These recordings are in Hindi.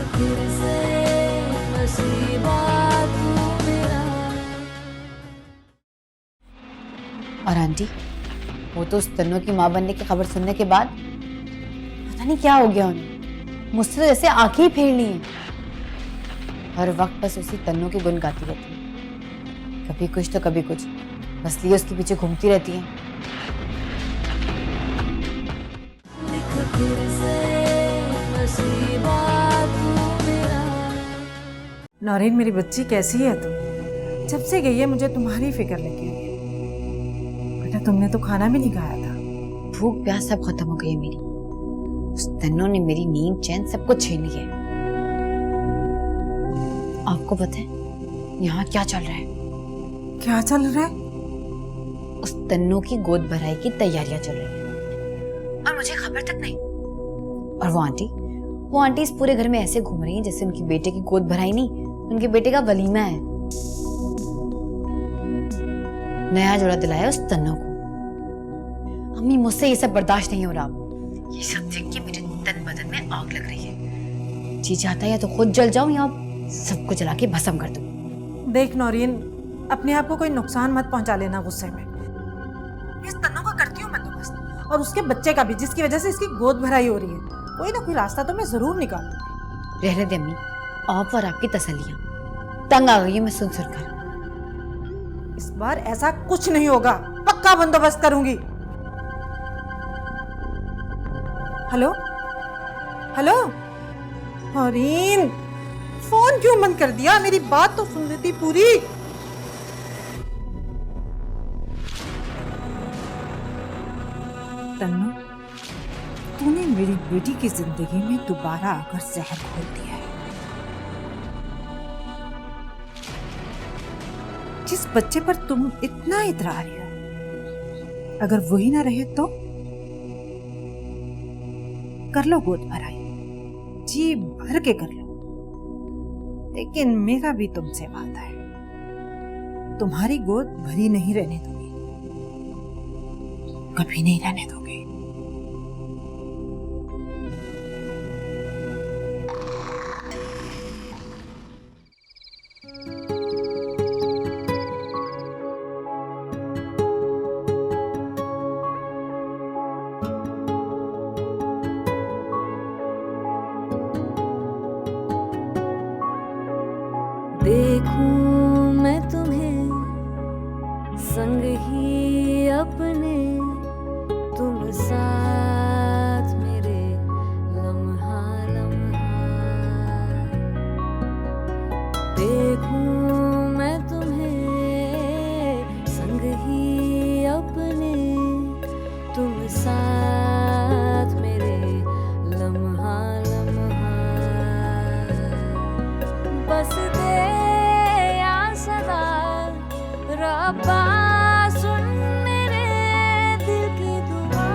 फिर से नसीबा तू मेरा। और आंटी, वो तो उस तन्नों की माँ बनने की खबर सुनने के बाद पता नहीं क्या हो गया उन्हें, मुझसे तो जैसे आंखें ही फेर ली हैं। हर वक्त बस उसी तन्नों के गुण गाती रहती है, कभी कुछ तो कभी कुछ, बस लिए उसके पीछे घूमती रहती है। फिर से नसीबा तू मेरा। नौरीन मेरी बच्ची कैसी है तुम? जब से गई है मुझे तुम्हारी फिक्र लगी हुई है। बेटा तुमने तो खाना भी नहीं खाया था। भूख प्यास सब खत्म हो गई है मेरी। उस तन्नों ने मेरी नींद चैन सब कुछ छीन लिया है। आपको पता है यहाँ क्या चल रहा है? क्या चल रहा है? उस तन्नों की गोद भराई की तैयारियां चल रही हैं और मुझे खबर तक नहीं। और वो आंटी इस पूरे घर में ऐसे घूम रही हैं जैसे उनकी बेटे की गोद भराई नहीं, उनके बेटे का वलीमा है। नया जोड़ा दिलाया उस तन्नों को। अम्मी मुझसे ये सब बर्दाश्त नहीं हो रहा। ये सब देख के मेरे तन बदन में आग लग रही है। जी चाहता है या तो खुद जल जाऊं या सबको जला के भस्म कर दूं। देख नौरीन, अपने आप को कोई नुकसान मत पहुंचा लेना गुस्से में। इस तन्नों का करती हूँ बंदोबस्त, और उसके बच्चे का भी, जिसकी वजह से इसकी गोद भराई हो रही है। कोई ना कोई रास्ता तो मैं जरूर निकालूंगी। रहने दे अम्मी, आप और आपकी तसल्लियां तंग आ गई है मैं सुन कर। इस बार ऐसा कुछ नहीं होगा, पक्का बंदोबस्त करूंगी। हेलो हेलो नौरीन, फोन क्यों बंद कर दिया? मेरी बात तो सुन लेती पूरी। तन्नू, तूने मेरी बेटी की जिंदगी में दोबारा आकर जहर घोल दिया है। जिस बच्चे पर तुम इतना इतरा रही हो, अगर वही ना रहे तो कर लो गोद भराई, जी भर के कर लो। लेकिन मेरा भी तुमसे वादा है, तुम्हारी गोद भरी नहीं रहने दूंगी, कभी नहीं रहने दूंगी। देखूं मैं तुम्हें संग ही अपने, तुम साथ मेरे लम्हा लम्हा। देखूं मैं तुम्हें संग ही अपने, तुम साथ मेरे लम्हा लम्हा। बस दे रब्बा सुन मेरे दिल की दुआ।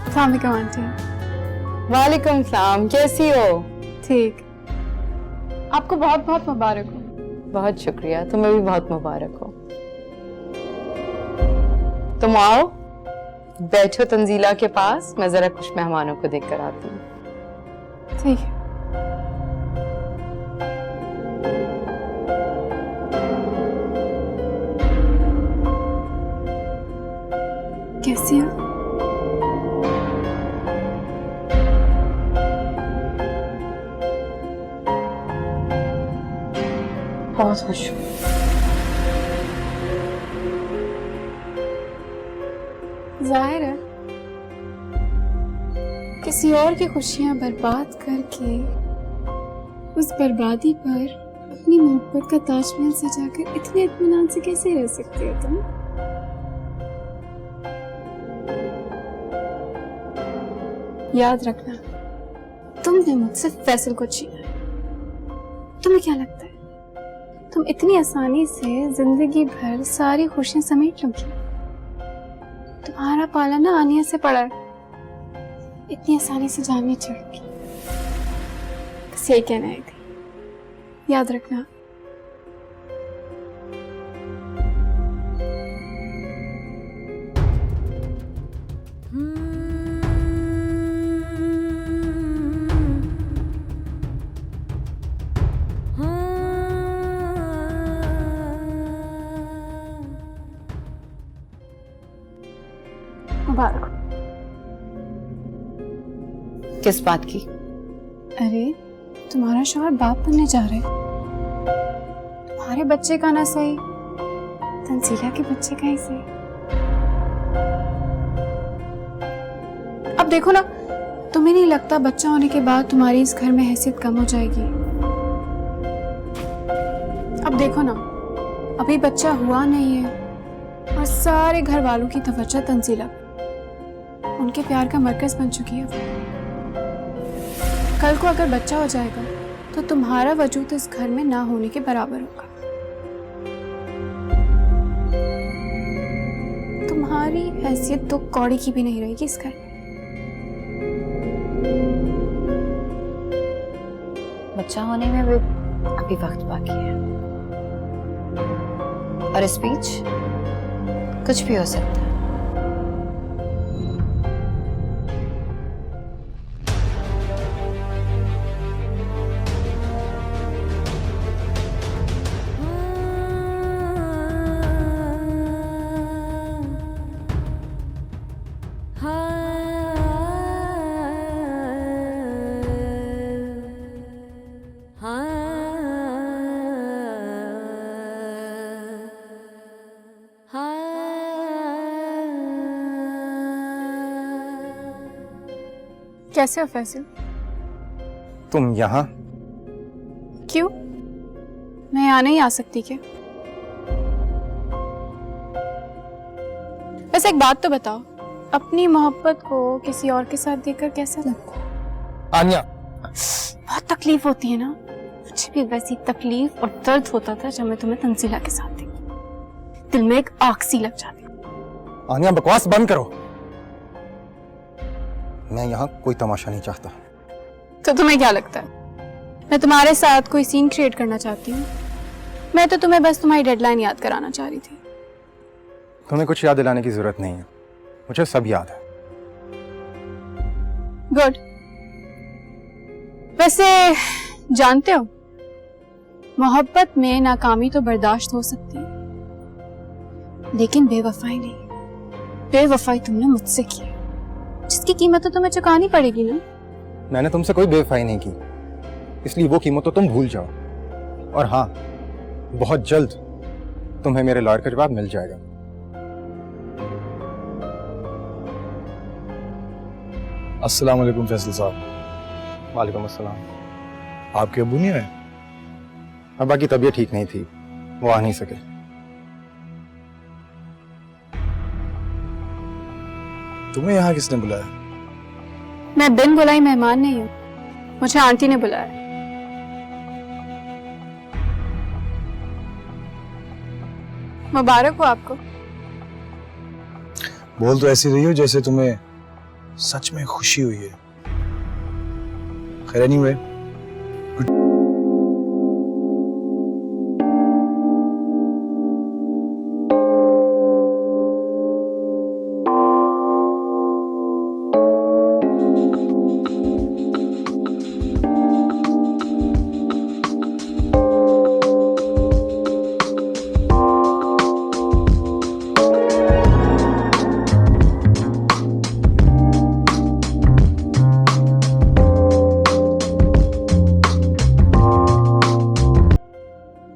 अस्सलाम वालेकुम आंटी। वालेकुम सलाम, कैसी हो? ठीक, आपको बहुत बहुत मुबारक हो। बहुत शुक्रिया, तुम्हें भी बहुत मुबारक हो। तुम आओ, बैठो तंजीला के पास, मैं जरा कुछ मेहमानों को देख कर आती हूँ। ठीक है। कैसी हो? बहुत खुश हूँ। जाहिर है किसी और की खुशियां बर्बाद करके उस बर्बादी पर अपनी मोहब्बत का ताजमहल सजाकर इतने इत्मीनान से कैसे रह सकती हो तुम? याद रखना, तुमने मुझसे फैसल को छीना है। तुम्हें क्या लगता है तुम इतनी आसानी से जिंदगी भर सारी खुशियां समेट लोगी? तुम्हारा पालना आनिया से पड़ा है, इतनी आसानी से जान नहीं चढ़ेगी। बस यही कहना है थी, याद रखना। मुबारक। किस बात की? अरे तुम्हारा शौहर बाप बनने जा रहे हैं। तुम्हारे बच्चे का ना सही, तंजीला के बच्चे का ही सही। अब देखो ना, तुम्हें नहीं लगता बच्चा होने के बाद तुम्हारी इस घर में हैसियत कम हो जाएगी? अब देखो ना, अभी बच्चा हुआ नहीं है और सारे घर वालों की तवज्जो तंजीला, उनके प्यार का मरकज बन चुकी है। कल को अगर बच्चा हो जाएगा तो तुम्हारा वजूद इस घर में ना होने के बराबर होगा। तुम्हारी हैसियत तो कौड़ी की भी नहीं रहेगी इस घर में। बच्चा होने में भी अभी वक्त बाकी है, और स्पीच कुछ भी हो सकता है। कैसे हो फैसल? तुम यहाँ? क्यों, मैं यहाँ नहीं आ सकती क्या? बस एक बात तो बताओ, अपनी मोहब्बत को किसी और के साथ देखकर कैसा लगता है? आन्या, बहुत तकलीफ होती है ना? मुझे भी वैसी तकलीफ और दर्द होता था जब मैं तुम्हें तंजीला के साथ देखी। दिल में एक आग सी लग जाती। आन्या बकवास बंद करो। मैं यहाँ कोई तमाशा नहीं चाहता। तो तुम्हें क्या लगता है मैं तुम्हारे साथ कोई सीन क्रिएट करना चाहती हूँ? मैं तो तुम्हें बस तुम्हारी डेडलाइन याद कराना चाह रही थी। तुम्हें कुछ याद दिलाने की जरूरत नहीं है, मुझे सब याद है। गुड। वैसे जानते हो, मोहब्बत में नाकामी तो बर्दाश्त हो सकती है, लेकिन बेवफाई नहीं। बेवफाई तुमने मुझसे की, जिसकी कीमत तो तुम्हें चुकानी पड़ेगी ना। मैंने तुमसे कोई बेवफाई नहीं की, इसलिए वो कीमत तो तुम भूल जाओ। और हाँ, बहुत जल्द तुम्हें मेरे लॉयर का जवाब मिल जाएगा। अस्सलाम वालेकुम फैसल साहब। वालेकुम अस्सलाम। आपके अब्बू नहीं आए? अब्बा की तबीयत ठीक नहीं थी, वो आ नहीं सके। तुम्हें यहाँ किसने बुलाया? मैं बिन बुलाई मेहमान नहीं हूँ, मुझे आंटी ने बुलाया। मुबारक हो आपको। बोल तो ऐसी रही हो जैसे तुम्हें सच में खुशी हुई है। खैर एनीवे,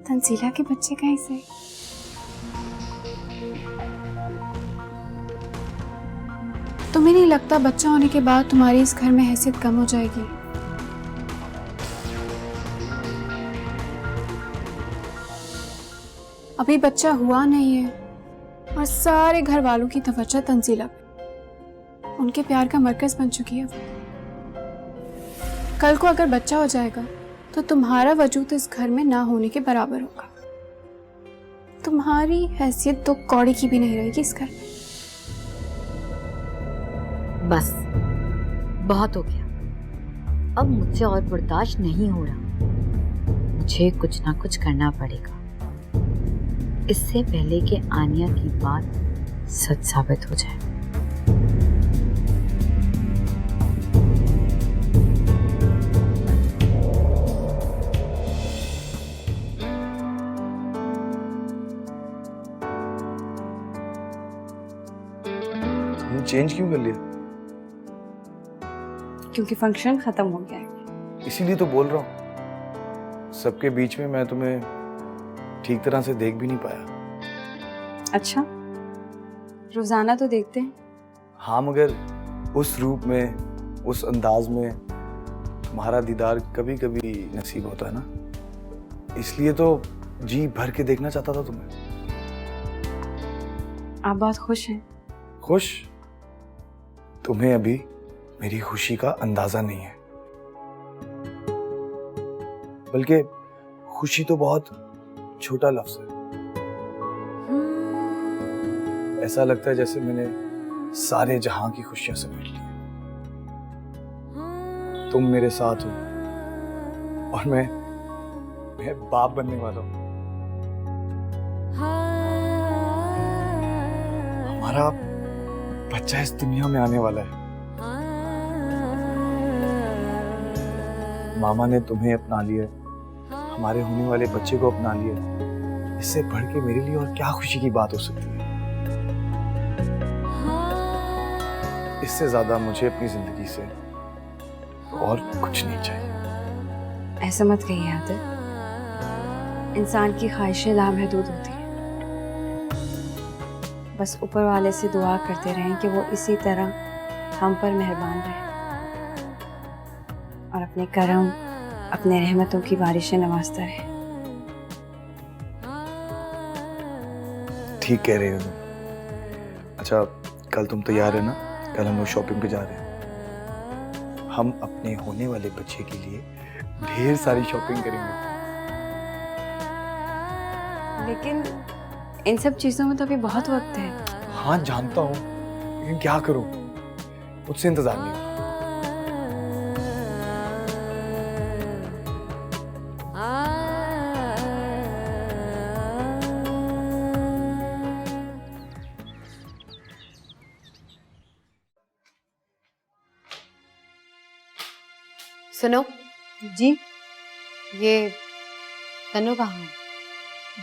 तंजीला के बच्चे का ही सही। तुम्हें नहीं लगता बच्चा होने के बाद तुम्हारी इस घर में हैसियत कम हो जाएगी? अभी बच्चा हुआ नहीं है और सारे घर वालों की तवज्जो तंजीला पे, उनके प्यार का मरकज बन चुकी है वो। कल को अगर बच्चा हो जाएगा तो तुम्हारा वजूद इस घर में ना होने के बराबर होगा। तुम्हारी हैसियत तो कौड़ी की भी नहीं रहेगी इस घर में। बस बहुत हो गया, अब मुझसे और बर्दाश्त नहीं हो रहा। मुझे कुछ ना कुछ करना पड़ेगा, इससे पहले कि आनिया की बात सच साबित हो जाए। तुमने चेंज क्यों कर लिया? क्योंकि फंक्शन खत्म हो गया है। इसीलिए तो बोल रहा हूँ, सबके बीच में मैं तुम्हें ठीक तरह से देख भी नहीं पाया। अच्छा, रोजाना तो देखते हैं। हाँ, मगर उस रूप में, उस अंदाज में तुम्हारा दीदार कभी कभी नसीब होता है ना, इसलिए तो जी भर के देखना चाहता था तुम्हें। आप बहुत खुश हैं। खुश? तुम्हें अभी मेरी खुशी का अंदाजा नहीं है, बल्कि खुशी तो बहुत छोटा लफ्ज है। ऐसा लगता है जैसे मैंने सारे जहां की खुशियां समेट ली। तुम मेरे साथ हो और मैं बाप बनने वाला हूं। हमारा बच्चा इस दुनिया में आने वाला है। मामा ने तुम्हें अपना लिया, हमारे होने वाले बच्चे को अपना लिया। इससे बढ़ के मेरे लिए और क्या खुशी की बात हो सकती है? इससे ज्यादा मुझे अपनी जिंदगी से और कुछ नहीं चाहिए। ऐसा मत कहिए आदिल, इंसान की ख्वाहिशें लामहदूद होती हैं। बस ऊपर वाले से दुआ करते रहें कि वो इसी तरह हम पर मेहरबान रहे और अपने करम, अपने रहमतों की बारिशें नवाजता रहे। ठीक कह रहे हो तुम। अच्छा, कल तुम तैयार है ना? कल हम लोग शॉपिंग पे जा रहे हैं। हम अपने होने वाले बच्चे के लिए ढेर सारी शॉपिंग करेंगे। लेकिन इन सब चीजों में तो अभी बहुत वक्त है। हाँ जानता हूँ, लेकिन क्या करूँ, मुझसे इंतजार नहीं हो रहा। सुनो जी, ये तनु कहाँ है?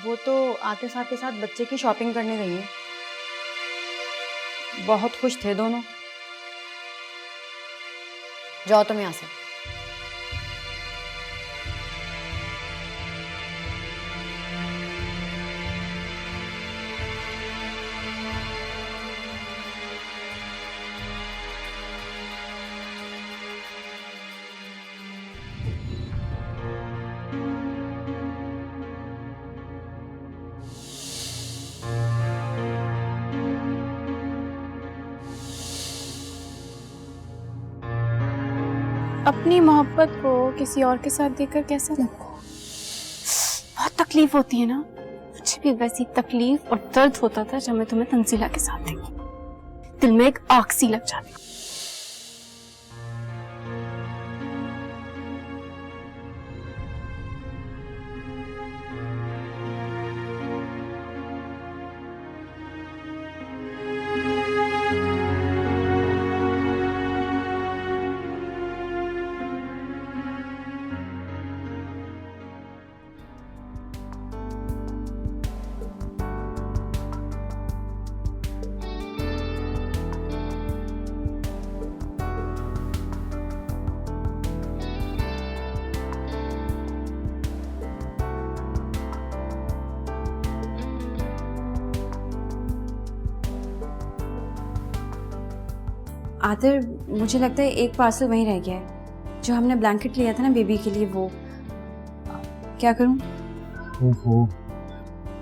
वो तो आते साथ के साथ बच्चे की शॉपिंग करने गई है। बहुत खुश थे दोनों। जाओ तुम यहाँ से। अपनी मोहब्बत को किसी और के साथ देखकर कैसा लगता है? बहुत तकलीफ होती है ना। मुझे भी वैसी तकलीफ और दर्द होता था जब मैं तुम्हें तंजीला के साथ देखी। दिल में एक आग सी लग जाती। आदिर, मुझे लगता है एक पार्सल वहीं रह गया है, जो हमने ब्लैंकेट लिया था ना बेबी के लिए, वो क्या करूं? ओहो,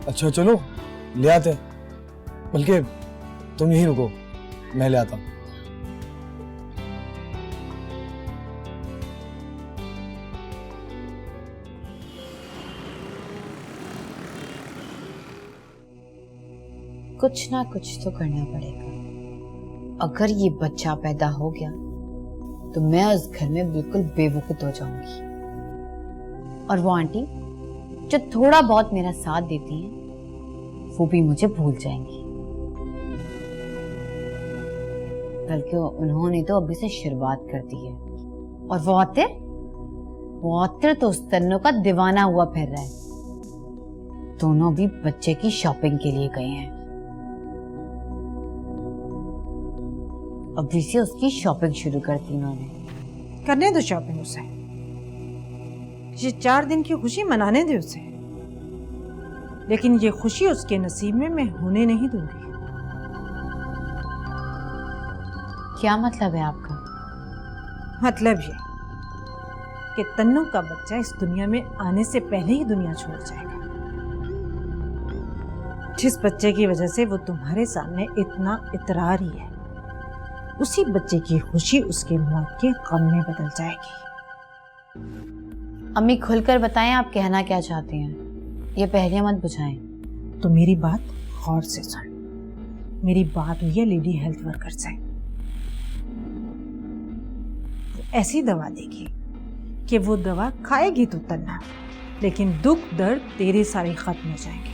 अच्छा चलो ले आते हैं। बल्कि तुम यहीं रुको, मैं ले आता हूँ। कुछ ना कुछ तो करना पड़ेगा। अगर ये बच्चा पैदा हो गया तो मैं उस घर में बिल्कुल बेवकूफ हो जाऊंगी। और वो आंटी जो थोड़ा बहुत मेरा साथ देती हैं वो भी मुझे भूल जाएंगी। बल्कि उन्होंने तो अभी से शुरुआत कर दी है। और वो आतिर तो उस तन्नू का दीवाना हुआ फिर रहा है। दोनों भी बच्चे की शॉपिंग के लिए गए हैं। अभी से उसकी शॉपिंग शुरू कर दी उन्होंने। करने दो शॉपिंग उसे, ये 4 दिन की खुशी मनाने दे उसे, लेकिन ये खुशी उसके नसीब में मैं होने नहीं दूंगी। क्या मतलब है आपका? मतलब ये कि तन्नू का बच्चा इस दुनिया में आने से पहले ही दुनिया छोड़ जाएगा। जिस बच्चे की वजह से वो तुम्हारे सामने इतना इतरारी है, उसी बच्चे की खुशी उसके मौत के गम में बदल जाएगी। अम्मी खुलकर बताएं आप कहना क्या चाहते हैं, ये पहले मत बुझाएं। तो मेरी बात गौर से सुन। मेरी बात हुई है लेडी हेल्थ वर्कर से। ऐसी दवा देगी कि वो दवा खाएगी तो तन्ना, लेकिन दुख दर्द तेरे सारे खत्म हो जाएंगे।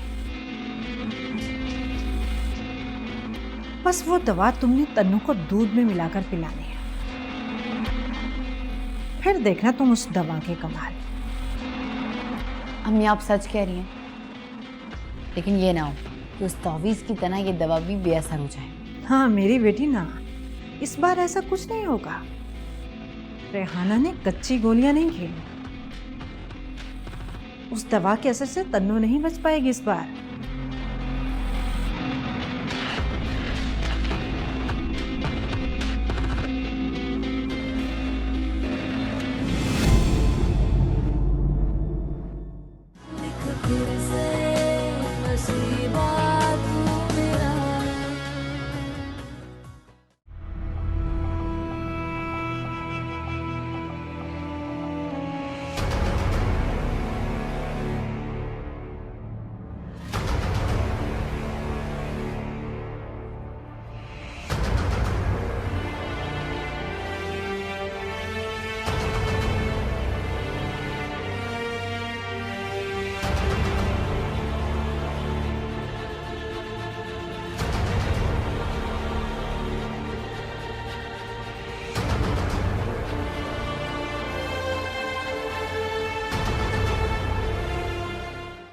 बस वो दवा तुमने तन्नू को दूध में मिलाकर पिलानी है। फिर देखना तुम उस दवा के कमाल। अम्मी आप सच कह रही हैं, लेकिन ये ना हो कि उस तावीज़ की तरह ये दवा भी बेअसर हो जाए। हाँ मेरी बेटी ना, इस बार ऐसा कुछ नहीं होगा। रेहाना ने कच्ची गोलियां नहीं खेली। उस दवा के असर से तन्नू नहीं बच पाएगी इस बार।